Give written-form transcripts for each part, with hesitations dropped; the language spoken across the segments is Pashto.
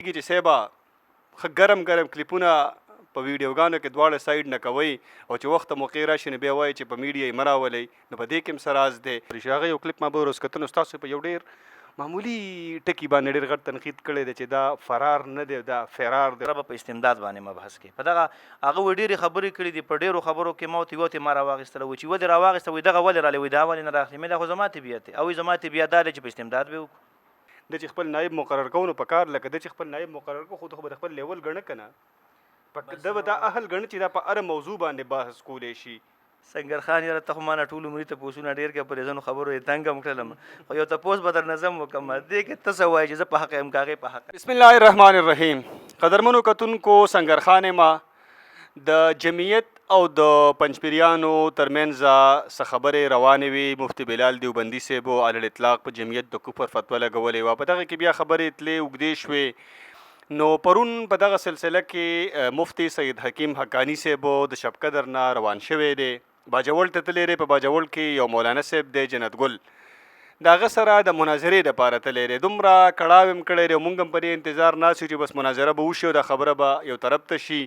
چې صاحبه ښه ګرم ګرم کلیپونه په ویډیوګانو کې دواړه سایډ نه کوئ او چې وخت موقع راشي نو بیا وایي چې په میډیا یې مه راولئ نو په دې کې هم څه راز دی. هغه یو کلیپ ما به ورسکتنو ستاسو په یو ډېر معمولي ټکي باندې ډېر غټ تنقید کړی دی چې دا فرار نه دی دا فرار دی. به په استمداد باندې مبحث کې په دغه هغه ډېرې خبرې کړي دي په ډېرو خبرو کې ما ورته یوه ته ما راواخیستله وایي چې ودې راواخیسته وایي دغه ولې راغلی وایي دا ولې نه راخلي مې دا خو زما طبیعت دی او زما طبیعت دا دی چې په استمداد به وکړو. د چې خپل نایب مقرر کوو نو په کار لکه د چې خپل نایب مقرر کو خو به خپل لیول ګڼه که نه ده به دا اهل ګڼه چې دا په هره موضوع باندې بحث کولی شي. سنگر خان یاره ته خو ما نه ټول عمري تپوسونه ډېر کړه پرې ځینو خبرو یې تنګ هم کړلم خو یو تپوس به در نظم وکړم دې کې ته څه وایې چې زه په حق یم که هغې په حق. بسم الله الرحمن الرحیم. قدرمنو کتونکو سنگر خان ما د جمعیت او د پنجپیریانو ترمنځ څه خبرې روانې وي. مفتی بلال دیوبندي صاحب علی الاطلاق په جمعیت د کفر فتوا لګولې وه په دغه کې بیا خبرې تلې اوږدې شوې نو پرون په دغه سلسله کې مفتی سید حکیم حقانی صاحب د شب قدر نه روان شوی دی. باجوړ ته تللی دی په باجوړ کې یو مولانا صاحب دی جنت ګل د هغه سره د مناظرې دپاره تللی دی. دومره کړاو هم کړی دی او موږ هم په دې انتظار ناست یو چې بس مناظره به وشي او دا خبره به یو طرف ته شي.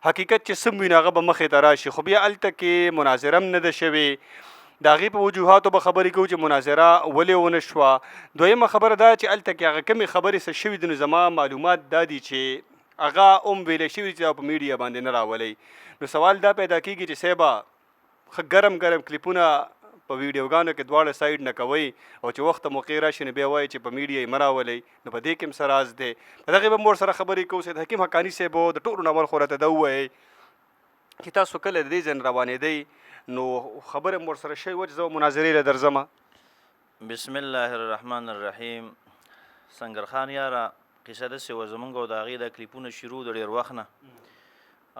حقیقت چې سم وي نو هغه به مخې ته راشي خو بیا هلته کې مناظره هم نه ده شوې. د هغې په وجوهاتو به خبرې کوو چې مناظره ولې ونه شوه. دویمه خبره دا چې هلته کې هغه کمې خبرې څه شوي دي نو زما معلومات دا دي چې هغه هم ویلی شوي چې دا په میډیا باندې نه راولئ. نو سوال دا پیدا کېږي چې صاحبه ښه ګرم ګرم کلیپونه په ویډیوګانو کې دواړه سایډ نه کوئ او چې وخت موقع راشي نو بیا وایي چې په میډیا یې مه راولئ نو په دې کې هم څه راز دی. په دغې به هم ورسره خبرې کوو. سید حکیم حقاني صاحب د ټولو نه اول خو راته دا ووایئ چې تاسو کله د دې ځای نه روانېدئ نو خبره هم ورسره شوې وه چې زه مناظرې له درځمه. بسم الله الرحمن الرحیم. سنگر خان یاره قصه داسې وه زمونږ او د هغې دا کلیپونه شروع د ډېر وخت نه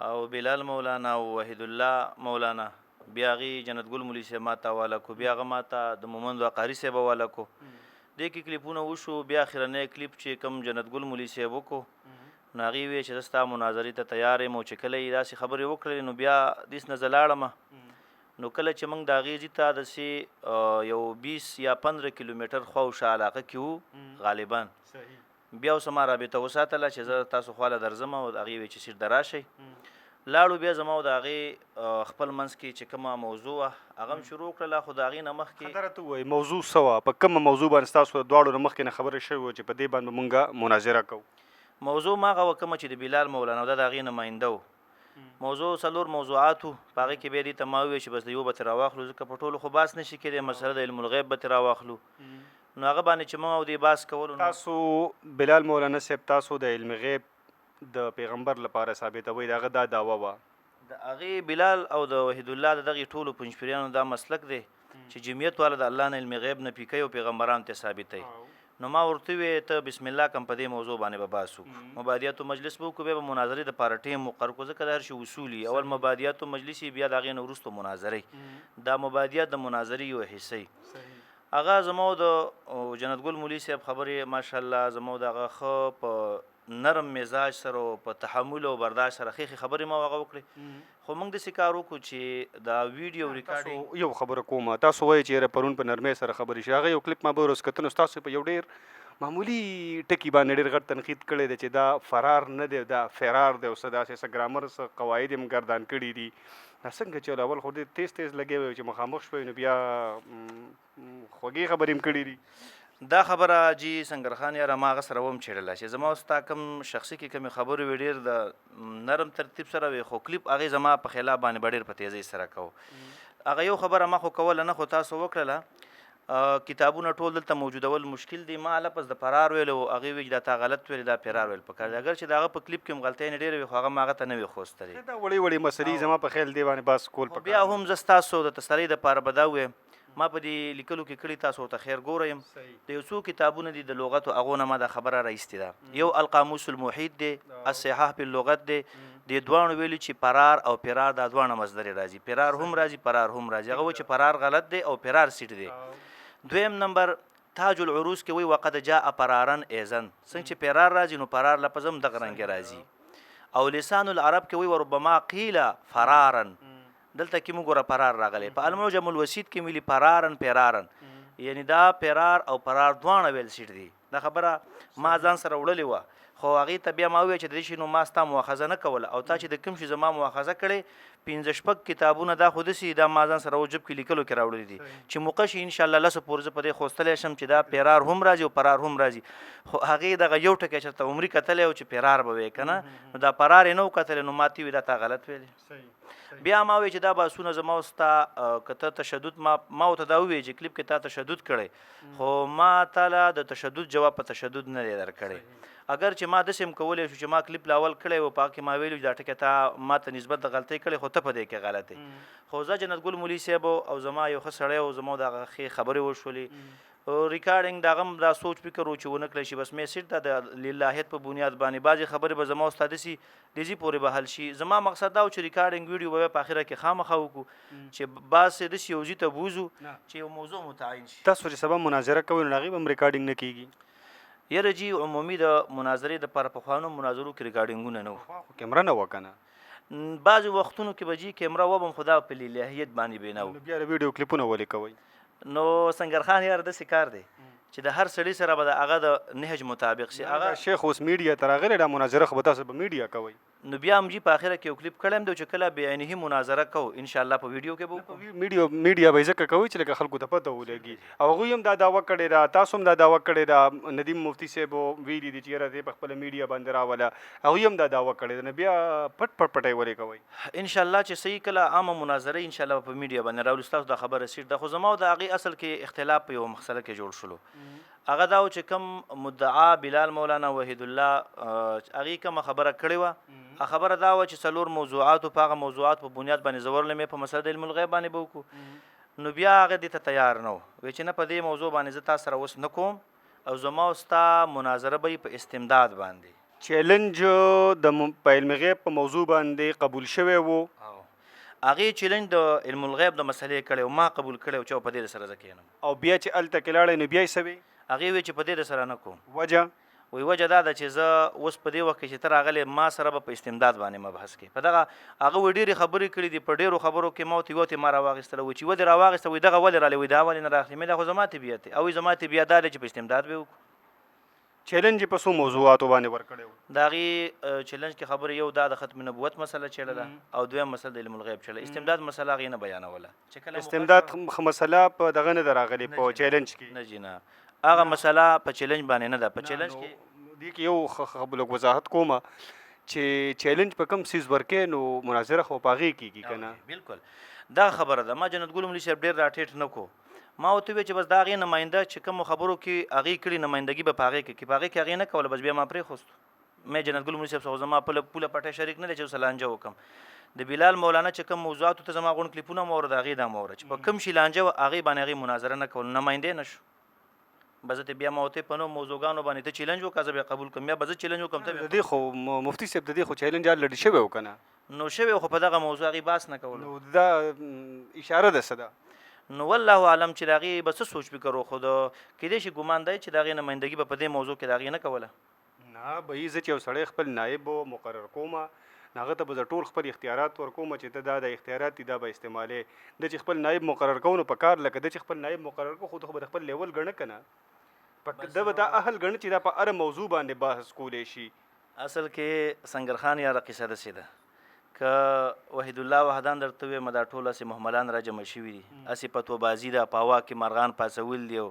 او بلال مولانا او وحید الله مولانا بیا هغې جنت ګل مولي صاحب ما ته حواله کړو بیا هغه ما ته د مومند قاري صاحب حواله کړو. دې کې کلیپونه وشو بیا اخرنی کلیپ چې کوم جنت ګل مولي صاحب وکړو نو هغې ویې چې زه ستا مناظرې ته تیار یم او چې کله یې داسې خبرې وکړلې نو بیا دېس نه زه لاړم نو کله چې موږ د هغې ځي ته داسې یو 20 یا 15 کیلومیټر خواوشا علاقه کې وو غالبا بیا اوس ما رابطه وساتله چې زه تاسو خواله درځم او هغې ویې چې سیټ ته راشئ. لاړو بیا زما او د هغې خپل منځ کې چې کومه موضوع وه هغه هم شروع کړله خو د هغې نه مخکې خبره ته ووایي موضوع څه وه په کومه موضوع باندې ستاسو د دواړو نه مخکې نه خبره شوې وه چې په دې باندې مونږ مناظره کوو. موضوع ما هغه وه کومه چې د بلال مولانا دا د هغې نماینده و موضوع 4 موضوعات وو په هغې کې بیا دې ته ما وویل چې بس د یو به ترې راواخلو ځکه په ټولو خو باس نه شي کېدی مسله د علم الغیب به ترې راواخلو نو هغه باندې چې موږ او دې باس کولو تاسو بلال مولانا صاحب تاسو د علم غیب د پیغمبر لپاره ثابتوئ د هغه دا دعوه وه د هغې بلال او د وحید الله د دغې ټولو پنجپیریانو دا مسلک دی چې جمعیت والا د الله نه علم غیب نه پیکوي او پیغمبرانو ته ثابتوي. نو ما ورته وویې ته بسم الله کوم په دې موضوع باندې به بحث وکړو مبادیاتو مجلس به وکړو بیا به مناظرې دپاره ټیم مقرر کړو ځکه د هر شي اصول وي اول مبادیاتو مجلس بیا د هغې نه وروسته مناظرې دا مبادیات د مناظرې یو حصه هغه زما د جنت ګل مولي صاحب خبرې ماشاءالله زما د هغه ښه په نرم مزاج سره او په تحمل او برداشت سره ښې خبرې ما هغه وکړې خو موږ داسې کار وکړو چې دا ویډیو ریکارډینګ یو خبره کومه تاسو وایئ چې یاره پرون په نرمۍ سره خبرې شي هغه یو کلیپ ما به ورسکتنو ستاسو په یو ډېر معمولي ټکي باندې ډېر غټ تنقید کړی دی چې دا فرار نه دی دا فرار دی او څه داسې څه ګرامر څه قواعد یې هم ګردان کړي دي دا څنګه چې اول خو ډېر تیز تیز لګی وی چې مخامخ شوی نو بیا خوږې خبرې هم کړي دي. دا خبره جی سنگر خان یاره ما هغه سره وم چېړله چې زما ستا کوم شخصي کې کومې خبرې وې ډېر د نرم ترتیب سره وې خو کلیپ هغې زما په خلاف باندې به ډېر په تیزۍ سره کوو هغه یو خبره ما خو کوله نه خو تاسو وکړله کتابونه ټول دلته موجودول مشکل دي ما لپس د فرار ویل او هغې ویل دا تا غلط ویل دا فرار ویل پکار دی اگر چې د هغه په کلیپ کې هم غلطۍ ډېرې وي خو هغه ما هغه ته نه وي خوستلې دا وړې وړې مسلې زما په خیال دې باندې بس کول بیا هم زه ستاسو د تسلۍ دپاره به دا ووایم ما په دې لیکلو کې کړي تاسو ورته خیر ګوره یم د یو څو کتابونه دي د لغتو هغو نه ما دا خبره راایستې ده یو القاموس المحیط دی الصحاح په لغت دی د دواړو ویلي چې فرار او فرار دا دواړه مصدرې راځي فرار هم راځي فرار هم راځي هغه وایي چې فرار غلط دی او فرار سیټ دی. دویم نمبر تاج العروس کې وایي وقد جاء فرارا ایزن څنګه چې فرار راځي نو فرار لفظ هم دغه رنګې راځي او لسان العرب کې وایي وربما قیل فرارا دلته کې موږ ګوره فرار راغلی په المعجم الوسیط کې ملي فرارن فرارن یعنی دا فرار او فرار دواړه ویل سیټ دي دا خبره ما ځان سره وړلې وه خو هغې ته بیا ما وویل چې د دې شي نو ما ستا مؤاخذه نه کوله او تا چې د کوم شي زما مؤاخذه کړې 15 کتابونه دا خو داسې دا ما ځان سره وجب کې لیکلو کې راوړي دي چې موقع شي انشاءالله لسو پورې زه په دې خوستلی شم چې دا پیرار هم راځي او پرار هم راځي خو هغې دغه یو ټکی چېرته عمري کتلی او چې پیرار به وی که نه نو دا پرار یې نه و کتلی نو ما ته وي دا تا غلط ویلې بیا ما وی چې دا باسونه زما او ستا که ته تشدد ما ورته دا وویل چې کلیپ کې تا تشدد کړی خو ما تاله د تشدد جواب په تشدد نه دی درکړی اگر چې ما داسې هم کولی شو چې ما کلیپ لاول کړی و په هغې کې ما ویلي دا ټکی تا ما ته نسبت د غلطۍ کړی خو ته په دې کې غلط یې خو زه جنت ګل مولي صاحب او زما یو ښه سړی او زما دغه ښې خبرې وشولې ریکارډینګ د هغه هم دا سوچ فکر و چې ونه کړی شي بس میسج ته د للهیت په بنیاد باندې بعضې خبرې به زما ستا داسې ډیزي پورې به حل شي زما مقصد دا و چې ریکارډینګ ویډیو به په اخره کې خامخا وکړو چې بعضې داسې یو ځي ته بوځو چې یو موضوع متعین شي تاسو چې سبا مناظره کوئ نو هغې به هم ریکارډینګ نه کېږي یاره جی عمومي د مناظرې دپاره پخوانو مناظرو کې ریکارډینګونه نه وو کیمره نه وه که نه بعضې وختونو کې به جي کیمره وبم خو دا په للهیت باندې بنا و بیا د ویډیو کلیپونه ولې کوئ نو سنګرخان یار داسې کار دی چې د هر سړي سره به د هغه د نهج مطابق شي هغه شیخ اوس میډیا ته راغلی دا مناظره خو به تاسو به میډیا کوئ نو بیا هم جي په اخره کې یو کلیپ کړی دی چې کله بعینه مناظره کوو انشاءالله په ویډیو کې به میډیا به یې ځکه کوئ چې لکه خلکو ته پته ولګي او هغوی هم دا دعوه کړې ده تاسو هم دا دعوه کړې ده ندیم مفتي صاحب ویلي دي چې یاره دی په خپله میډیا باندې راوله هغوی هم دا دعوه کړې ده نو بیا پټ پټ پټی ولې کوئ انشاءالله چې صحیح کله عامه مناظره انشاءالله په میډیا باندې راولو ستاسو دا خبره سیټ ده خو زما او د هغې اصل کې اختلاف په یو مسله کې جوړ شلو هغه دا و چې کوم مدعا بلال مولانا وحید الله هغې کومه خبره کړې وه خبره دا وه چې څلور موضوعاتو په هغه موضوعات په بنیاد باندې زورلی مې په مسله د علم الغیب باندې به وکړو نو بیا هغه دې ته تیار نه و وایي چې نه په دې موضوع باندې زه تا سره اوس نه کوم او زما او ستا مناظره به په استمداد باندې چیلنج په علم غیب په موضوع باندې قبول شوی و هغې چیلنج د علم الغیب د مسلې کړی او ما قبول کړی و چې په دې سره زه کښېنم او بیا چې هلته کې لاړی نو بیا یې څه وی هغې وی چې په دې سره نه کوم وجه وی وجه دا ده چې زه اوس په دې وخت کې چې ته راغلی ما سره به په استمداد باندې مبحث کې په دغه هغه وی ډېرې خبرې کړي دي په ډېرو خبرو کې ما ورته یوه ته ما راواخیستله وی چې ودې راواخیسته وی دغه ولې رالی وی دا ولې نه راخلي مې دا خو زما طبیعت دی او وی زما طبیعت دا دی چې په استمداد به وکړو چیلنج په څو موضوعاتو باندې ورکړی و د هغې چیلنج کې خبرې یو دا د ختم نبوت مسله چېړله او دویم مسله د علم الغیب چېړله استمداد مسله هغې نه بیانوله چې کله استمداد مسله په دغه نه ده راغلې په چیلنج کې نه جي نه هغه مسله په چیلنج باندې نه ده په چیلنج کې دې کې یو لږ وضاحت کومه چې چیلنج په کوم څیز ورکې نو مناظره خو په هغې کېږي که نه بالکل دا خبره ده ما جنت ګل مولي صاحب ډېر راټیټ نه کو ما ورته وویل چې بس دا هغې نماینده چې کومو خبرو کې هغې کړي نمایندګي به په هغې کې په هغې کې هغې نه کوله بس بیا ما پرېښوستو مې جنت ګل مولي صاحب څخه زما پوله پټی شریک نه دی چې اوس لانجه وکړم د بلال مولانا چې کوم موضوعاتو ته زما غونډ کلیپونه مو اورد هغې دا مو اوره چې په کوم شي لانجه وه هغې باندې هغې مناظره نه کول نمایندې نه شو بس ته بیا ما ورته په نو موضوعګانو باندې ته چیلنج وکړه زه بیا قبول کړم بیا به زه چیلنج وکړم ته د دې خو مفتي صاحب د دې خو چیلنج الریډي شوی و که نه نو شوی خو په دغه موضوع هغې بحث نه کولو نو دا اشاره ده څه ده نو والله عالم چې د هغې به څه سوچ فکر و خو د کیدای شي ګمان دی چې د هغې نمایندګي به په دې موضوع کې د هغې نه کوله نه به یې زه چې یو سړی خپل نایب مقرر کومه هغه ته به زه ټول خپل اختیارات ورکوم چې ته دا د اختیارات دي دا به استعمالې د چې خپل نایب مقرر کوو نو په کار لکه د چې خپل نایب مقرر کو خو ته خو د خپل لیول ګڼه که نه ده به دا اهل ګڼه چې دا په هره موضوع باندې بحث کولی شي اصل کې سنګرخان یاره قصه داسې ده که وحید الله وحدان درته ووایم دا ټول هسې محملان را جمع شوي دي هسې فتوبازي ده په هوا کې مرغان پاڅول دي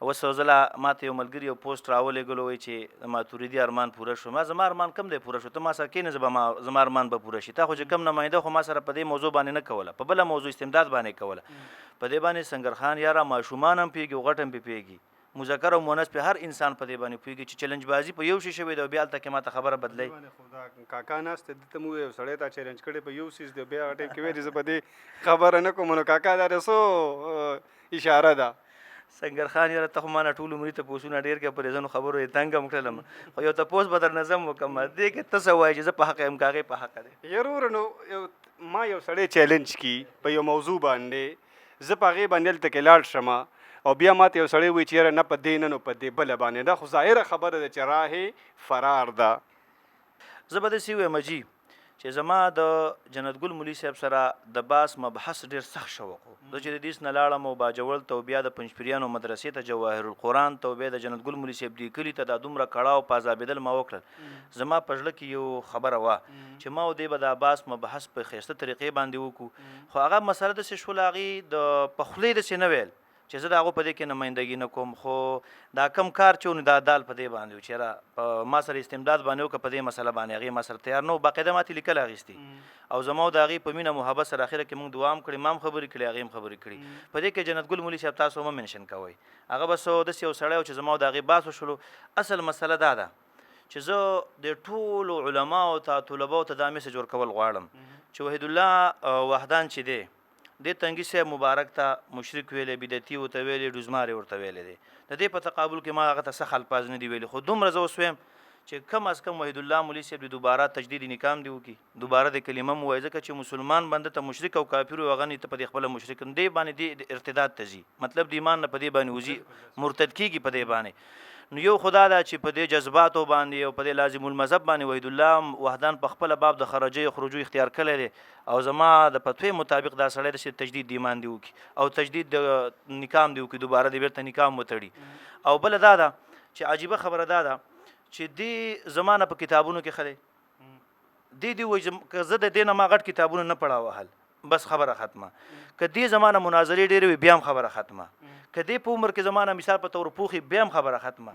اوس یو ځله ماته یو ملګري یو پوسټ راولېږلو وایي چې ماتوریدي ارمان پوره شو ما زما ارمان کم دی پوره شو ته ما سره کښېنه زما ارمان به پوره شي تا خو چې کم نماینده خو ما سره په دې موضوع باندې نه کوله په بله موضوع استمداد باندې کوله په دې باندې سنګرخان یاره ماشومان هم پوهېږي او غټ هم پې پوهېږي مذکر او مؤنث په هر انسان په دې باندې پوهېږي چې چیلنج بازي په یو شي شوی دی او بیا هلته کې ماته خبره بدلوي کاکا ناست ده ته مو یو سړی تا چیلنج کړی په یو څیز دی بیا هغه ټایم کې ویلي زه په دې خبره نه کوم نو کاکا دا څو اشاره ده سنګرخان یاره ته خو ما نه ټول عمري تپوسونه ډېر کړه په ریزنو خبرو یې تنګ هم کړلم خو یو تپوس به در نظم وکړم دې کې ته څه وایې چې زه په حق یم که هغې په حقه دی ضرور نو ما یو سړی چیلنج کی په یو موضوع باندې زه په هغې باندې هلته کې لاړ شم او بیا ماته یو سړی وایي چې یاره نه په دې نه نو په دې بله باندې دا خو ظاهره خبره ده چې راه فرار ده زه به داسې ووایم جي چې زما د جنت ګل مولوي صاحب سره د باس مبحث ډېر سخت شوق و. زه چې د دیس نه لاړم او باجوړ ته او بیا د پنجپیریانو مدرسې ته جواهر القرآن ته او بیا د جنت ګل مولوي صاحب دې کلي ته دا دومره کړاو په عذابېدل ما وکړل. زما په زړه کې یو خبره وه چې ما او دې به د باس مبحث په ښایسته طریقې باندې وکړو، خو هغه مسله داسې شوله هغې د په خولې داسې نه ویل چې زه د هغو په دې کې نمایندګي نه کوم، خو دا کم کار چې و نو دا دال په دې باندې و چې یاره په ما سره استمداد باندې وکړه په دې مسله باندې هغې ما سره تیار نه و. باقاعده ماتې لیکل اخیستي او زما او د هغې په مینه محبت سره اخره کې موږ دعا هم کړې، ما هم خبرې کړې هغې هم خبرې کړي. په دې کې جنت ګل مولوي صاحب تاسو هم منشن کوئ، هغه بس داسې یو سړی و چې زما او د هغې بحث وشولو. اصل مسله دا ده چې زه د ټولو علماو ته طلباو ته دا میسج ورکول غواړم چې وحید الله وحدان چې دی دې تنګي صاحب مبارک ته مشرک ویلی، بدعتي ورته ویلی، ډوزمارې ورته ویلی دی. د دې په تقابل کې ما هغه ته سخت الفاظ نه دي ویلي، خو دومره زه اوس ویم چې کم از کم وحید الله مولوي صاحب د دوباره تجدید نکام دی وکړي، دوباره د کلمه مو وایي، ځکه چې مسلمان بنده ته مشرک او کافر وي هغه نه ته په دې خپله مشرک دې باندې دې ارتداد ته ځي، مطلب د ایمان نه په دې باندې وځي، مرتد کېږي په دې باندې. نو یو خدا ده چې په دې جذباتو باندې او په دې لازم المذهب باندې وحید الله وحدان په خپله باب د خرجۍ او خروجو اختیار کړی دی او زما د فتوی مطابق دا سړی ده چې تجدید د ایمان دی وکړي او تجدید د نکام دی وکړي، دوباره د بیرته نکام وتړي. او بله دا ده چې عجیبه خبره دا ده چې دې زمانه په کتابونو کې ښه دی دې وایي که زه د دې نه ما غټ کتابونه نه پړاوهل بس خبره ختمه، که دې زمانه مناظرې ډېرې وي بیا هم خبره ختمه، که دې په عمر کې زمانه مثال په تور پوخي بیا هم خبره ختمه.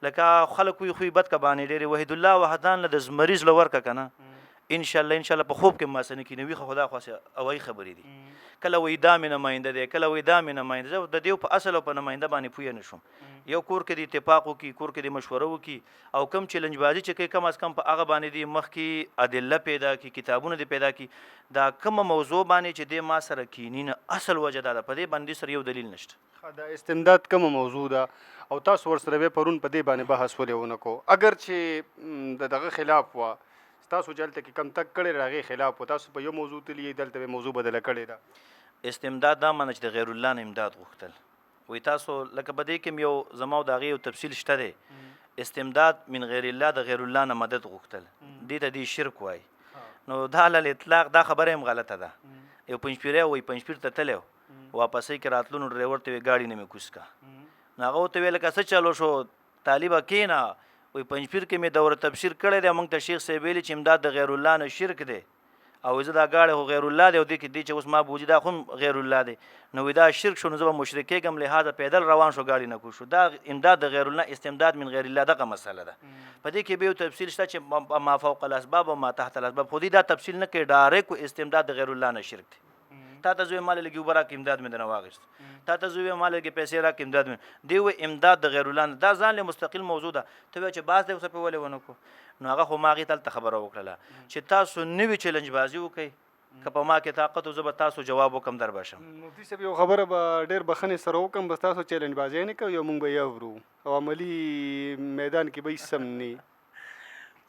لکه خلک وي خوی بد کبانې ډېرې، وحید الله وحدان له د مریض له ورکه که نه انشاءالله په خوب کې ماسه نه کینوي، خو خدا خواسې اوایي خبرې دي. کله وایي دا مې نماینده دی، کله وایي دا مې نماینده. زه د دې په اصل او په نماینده باندې پوه نه شوم. یو کور کې د اتفاق وکړي، کور کې د مشوره وکړي او کم چیلنج بازي چې کوي کم از کم په هغه باندې دي مخکې ادله پیدا کړي، کتابونه دې پیدا کړي. دا کومه موضوع باندې چې دې ما سره کیني نه اصل وجه دا ده، په دې باندې سره یو دلیل نشته. دا استمداد کومه موضوع ده او تاسو ورسره بیا پرون په دې باندې بحث ولې ونه کو؟ اگر چې د دغه خلاف وه تاسو چې هلته کې کم تګ کړی د هغې خلاف و، تاسو په یو موضوع تلي دلته به موضوع بدله کړې ده. استمداد دا معنی چې د غیر الله نه امداد غوښتل. وایي تاسو لکه په دې کې یو زما او د هغې یو تفصیل شته دی، استمداد من غیر الله د غیر الله نه مدد غوښتل، دې ته دې شرک وایي. نو دا علی الاطلاق دا خبره هم غلطه ده. یو پنجپیری وایي پنجپیر ته تللی واپسۍ کې راتلو نو ډریور ته وایي ګاډي نه مې کوز کا، نو هغه ورته ویل لکه څه چلو شو طالبه کښېنه، وایي پنجپیر کې مې دوره تبشیر کړی دی، موږ ته شیخ صاحب ویلي چې امداد د غیر الله نه شرک دی او زه دا ګاډی خو غیر الله دی او دې کې دې چې اوس ما بوجي دا خو هم غیر الله دی، نو وایي دا شرک شو نو زه به مشرک کېږم، لهذا پیدل روان شو ګاډي نه کوز شو. دا امداد د غیر الله استمداد من غیر الله دغه مسله ده. په دې کې به یو تفصیل شته چې ما فوق الاسباب او ما تحت الاسباب، خو دې دا تفصیل نه کوي، ډایرکټ استمداد د غیر الله نه شرک دی. تا ته زه مال لګي اوبه راکړه امداد مې درنه واخیست، تا ته زه مال لګي پیسې راکړه امداد مې دی وایي امداد د غیر الله نه، دا ځان له مستقل موضوع ده. ته وایې چې باز دی اوسه پې ولې ونه کړو؟ نو هغه خو ما هغې ته هلته خبره وکړله چې تاسو نوي چیلنج بازي وکئ، که په ما کې طاقت و زه به تاسو جواب وکړم در به شم. مفتي صاحب یو خبره به ډېر بخښنې سره وکړم، بس تاسو چیلنج بازي نه کوئ او موږ به یې اورو او عملي میدان کې به هېڅ هم نه.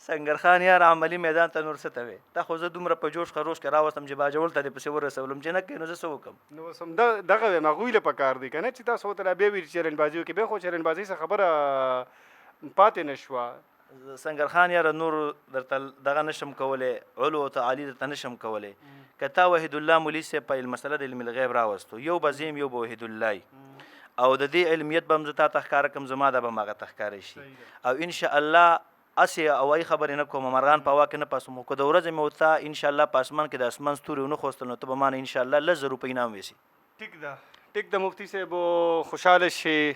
سنگر خان یار عملي میدان ته نور څه ته وې؟ تا خو زه دومره په جوش خروش کې راوستم چې باجوړ ته دې پسې ورسولم چې نه کوې نو زه څه وکړم؟ نو اوس هم دغه ویم هغوی له پکار دی که نه چې تاسو ورته بیا ویل چیلنج بازي وکړي، بیا خو چیلنج بازۍ څه خبره پاتې نه شوه. سنگر خان یاره نور درته دغه نشم کولی، علو او تعالی درته نشم کولی. که تا وحید الله مولوي صاحب په مسله د علم الغیب راوستو، یو به زه یم یو به وحید الله او د دې علمیت به هم زه تا ته ښکاره کړم، زما دا به هم هغه ته ښکاره شي او انشاءالله اسې اوایي خبرې نه کوم، مرغان په هوا کې نه پاسم، که د ورځې مې ورته انشاءالله په اسمان کې د اسمان ستوري ونه خوستل نو ته به ما نه انشاءالله 100 روپۍ انعام ویسي. ټیک ده مفتي صاحب خوشحاله شي.